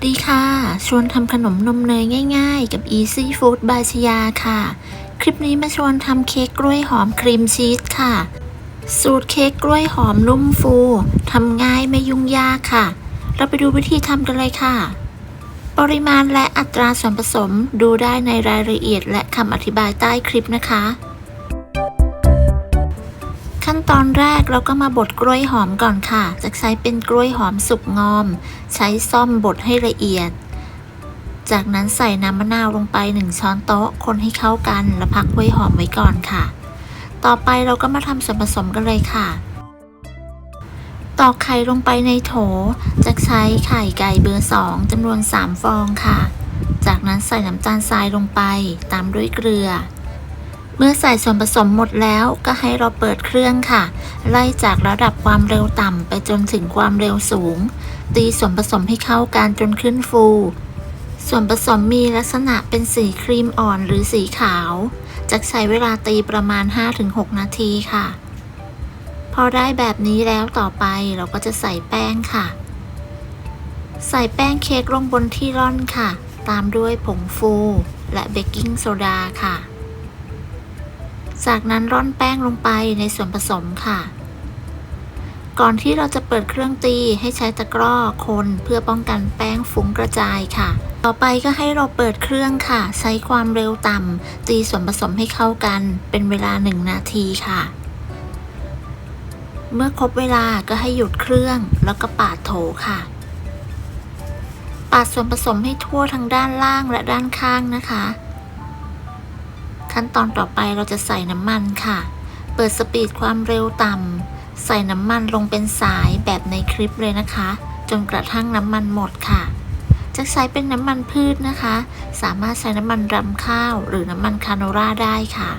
ดีค่ะชวนทำขนมนมเนยง่ายๆกับ Easy Food by ชยาค่ะคลิปนี้มาชวนทำเค้กกล้วยหอมครีมชีสค่ะสูตรเค้กกล้วยหอมนุ่มฟูทำง่ายไม่ยุ่งยากค่ะเราไปดูวิธีทำกันเลยค่ะปริมาณและอัตราส่วนผสมดูได้ในรายละเอียดและคำอธิบายใต้คลิปนะคะขั้นตอนแรกเราก็มาบดกล้วยหอมก่อนค่ะจะใช้เป็นกล้วยหอมสุกงอมใช้ซ่อมบดให้ละเอียดจากนั้นใส่น้ำมะนาวลงไป1ช้อนโต๊ะคนให้เข้ากันแล้วพักกล้วยหอมไว้ก่อนค่ะต่อไปเราก็มาทำส่วนผสมกันเลยค่ะตอกไข่ลงไปในโถจะใช้ไข่ไก่เบอร์2จำนวน3ฟองค่ะจากนั้นใส่น้ำตาลทรายลงไปตามด้วยเกลือเมื่อใส่ส่วนผสมหมดแล้วก็ให้เราเปิดเครื่องค่ะไล่จากระดับความเร็วต่ำไปจนถึงความเร็วสูงตีส่วนผสมให้เข้ากันจนขึ้นฟูส่วนผสมมีลักษณะเป็นสีครีมอ่อนหรือสีขาวจะใช้เวลาตีประมาณ 5-6 นาทีค่ะพอได้แบบนี้แล้วต่อไปเราก็จะใส่แป้งค่ะใส่แป้งเค้กลงบนที่ร่อนค่ะตามด้วยผงฟูและเบกกิ้งโซดาค่ะจากนั้นร่อนแป้งลงไปในส่วนผสมค่ะก่อนที่เราจะเปิดเครื่องตีให้ใช้ตะกร้อคนเพื่อป้องกันแป้งฟุ้งกระจายค่ะต่อไปก็ให้เราเปิดเครื่องค่ะใช้ความเร็วต่ำตีส่วนผสมให้เข้ากันเป็นเวลา1 นาทีค่ะเมื่อครบเวลาก็ให้หยุดเครื่องแล้วก็ปาดโถค่ะปาดส่วนผสมให้ทั่วทั้งด้านล่างและด้านข้างนะคะขั้นตอนต่อไปเราจะใส่น้ำมันค่ะเปิดสปีดความเร็วต่ำใส่น้ำมันลงเป็นสายแบบในคลิปเลยนะคะจนกระทั่งน้ำมันหมดค่ะจะใช้เป็นน้ำมันพืชนะคะสามารถใช้น้ำมันรำข้าวหรือน้ำมันคาโนราได้ค่ะ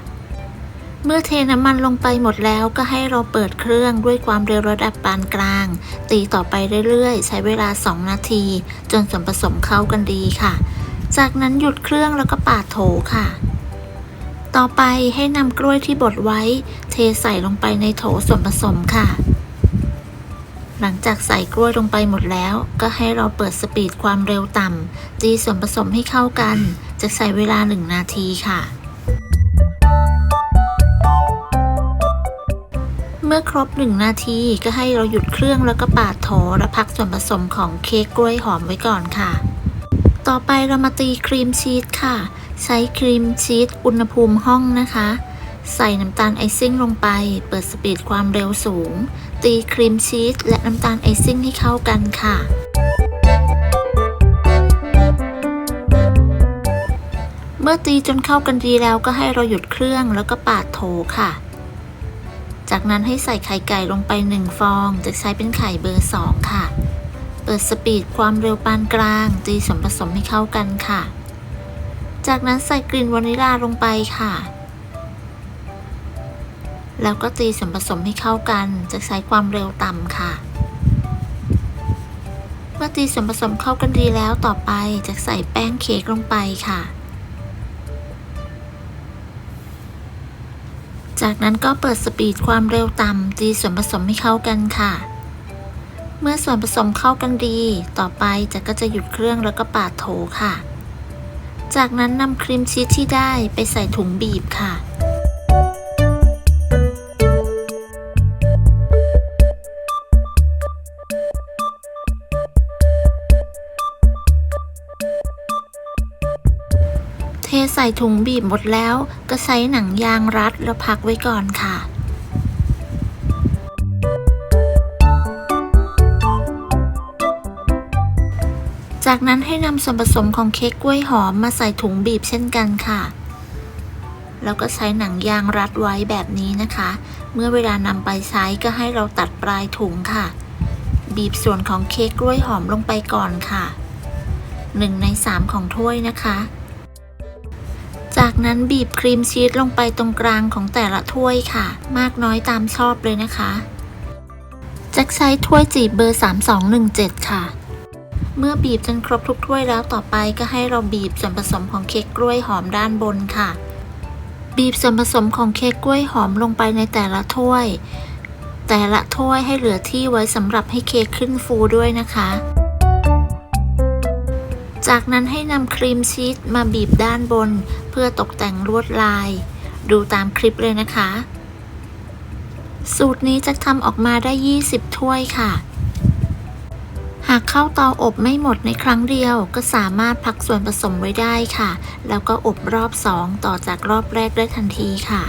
เมื่อเทน้ำมันลงไปหมดแล้วก็ให้เราเปิดเครื่องด้วยความเร็วระดับปานกลางตีต่อไปเรื่อยๆใช้เวลา2 นาทีจนส่วนผสมเข้ากันดีค่ะจากนั้นหยุดเครื่องแล้วก็ปาดโถค่ะต่อไปให้นำกล้วยที่บดไว้เทใส่ลงไปในโถส่วนผสมค่ะหลังจากใส่กล้วยลงไปหมดแล้วก็ให้เราเปิดสปีดความเร็วต่ำตีส่วนผสมให้เข้ากันจะใช้เวลา1 นาทีค่ะเมื่อครบ1 นาทีก็ให้เราหยุดเครื่องแล้วก็ปาดโถและพักส่วนผสมของเค้กกล้วยหอมไว้ก่อนค่ะต่อไปเรามาตีครีมชีสค่ะใช้ครีมชีสอุณหภูมิห้องนะคะใส่น้ำตาลไอซิ่งลงไปเปิดสปีดความเร็วสูงตีครีมชีสและน้ำตาลไอซิ่งให้เข้ากันค่ะเมื่อตีจนเข้ากันดีแล้วก็ให้เราหยุดเครื่องแล้วก็ปาดโถค่ะจากนั้นให้ใส่ไข่ไก่ลงไป1 ฟองจะใช้เป็นไข่เบอร์2ค่ะเปิดสปีดความเร็วปานกลางตีส่วนผสมให้เข้ากันค่ะจากนั้นใส่กลิ่นวานิลลาลงไปค่ะแล้วก็ตีส่วนผสมให้เข้ากันจะใช้ความเร็วต่ำค่ะเมื่อตีส่วนผสมเข้ากันดีแล้วต่อไปจะใส่แป้งเค้กลงไปค่ะจากนั้นก็เปิดสปีดความเร็วต่ำตีส่วนผสมให้เข้ากันค่ะเมื่อส่วนผสมเข้ากันดีต่อไปก็จะหยุดเครื่องแล้วก็ปาดโถค่ะจากนั้นนำครีมชีสที่ได้ไปใส่ถุงบีบค่ะเทใส่ถุงบีบหมดแล้วก็ใช้หนังยางรัดแล้วพักไว้ก่อนค่ะจากนั้นให้นำส่วนผสมของเค้กกล้วยหอมมาใส่ถุงบีบเช่นกันค่ะแล้วก็ใช้หนังยางรัดไว้แบบนี้นะคะเมื่อเวลานำไปใช้ก็ให้เราตัดปลายถุงค่ะบีบส่วนของเค้กกล้วยหอมลงไปก่อนค่ะ1 ใน 3ของถ้วยนะคะจากนั้นบีบครีมชีสลงไปตรงกลางของแต่ละถ้วยค่ะมากน้อยตามชอบเลยนะคะจะใช้ถ้วยจีบเบอร์3217ค่ะเมื่อบีบจนครบทุกถ้วยแล้วต่อไปก็ให้เราบีบส่วนผสมของเค้กกล้วยหอมด้านบนค่ะบีบส่วนผสมของเค้กกล้วยหอมลงไปในแต่ละถ้วยให้เหลือที่ไว้สำหรับให้เค้กขึ้นฟูด้วยนะคะ จากนั้นให้นำครีมชีสมาบีบด้านบนเพื่อตกแต่งลวดลาย ดูตามคลิปเลยนะคะ สูตรนี้จะทำออกมาได้ 20 ถ้วยค่ะ หากเข้าเตาอบไม่หมดในครั้งเดียวก็สามารถพักส่วนผสมไว้ได้ค่ะ แล้วก็อบรอบ 2 ต่อจากรอบแรกได้ทันทีค่ะ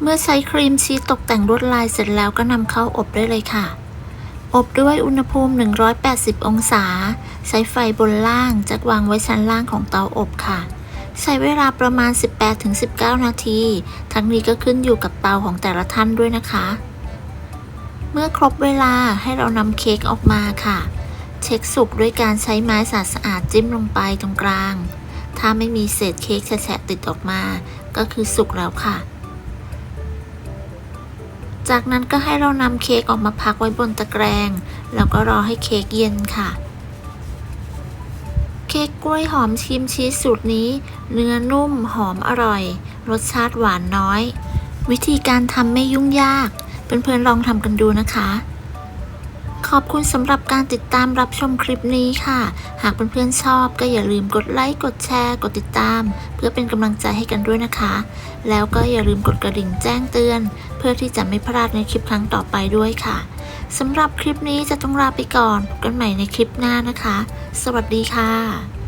เมื่อใช้ครีมชีสตกแต่งลวดลายเสร็จแล้วก็นำเข้าอบได้เลยค่ะ อบด้วยอุณหภูมิ 180 องศา ใช้ไฟบนล่างจัดวางไว้ชั้นล่างของเตาอบค่ะ ใช้เวลาประมาณ 18-19 นาที ทั้งนี้ก็ขึ้นอยู่กับเตาของแต่ละท่านด้วยนะคะ เมื่อครบเวลาให้เรานำเค้กออกมาค่ะ เช็คสุกด้วยการใช้ไม้สะอาดจิ้มลงไปตรงกลาง ถ้าไม่มีเศษเค้กแฉะติดออกมาก็คือสุกแล้วค่ะ จากนั้นก็ให้เรานำเค้กออกมาพักไว้บนตะแกรงแล้วก็รอให้เค้กเย็นค่ะ เค้กกล้วยหอมครีมชีสสูตรนี้เนื้อนุ่มหอมอร่อยรสชาติหวานน้อย วิธีการทำไม่ยุ่งยากเพื่อนๆลองทำกันดูนะคะ ขอบคุณสำหรับการติดตามรับชมคลิปนี้ค่ะ หากเพื่อนๆชอบก็อย่าลืมกดไลค์กดแชร์กดติดตามเพื่อเป็นกำลังใจให้กันด้วยนะคะ แล้วก็อย่าลืมกดกระดิ่งแจ้งเตือนเพื่อที่จะไม่พลาดในคลิปครั้งต่อไปด้วยค่ะสำหรับคลิปนี้จะต้องลาไปก่อนพบกันใหม่ในคลิปหน้านะคะสวัสดีค่ะ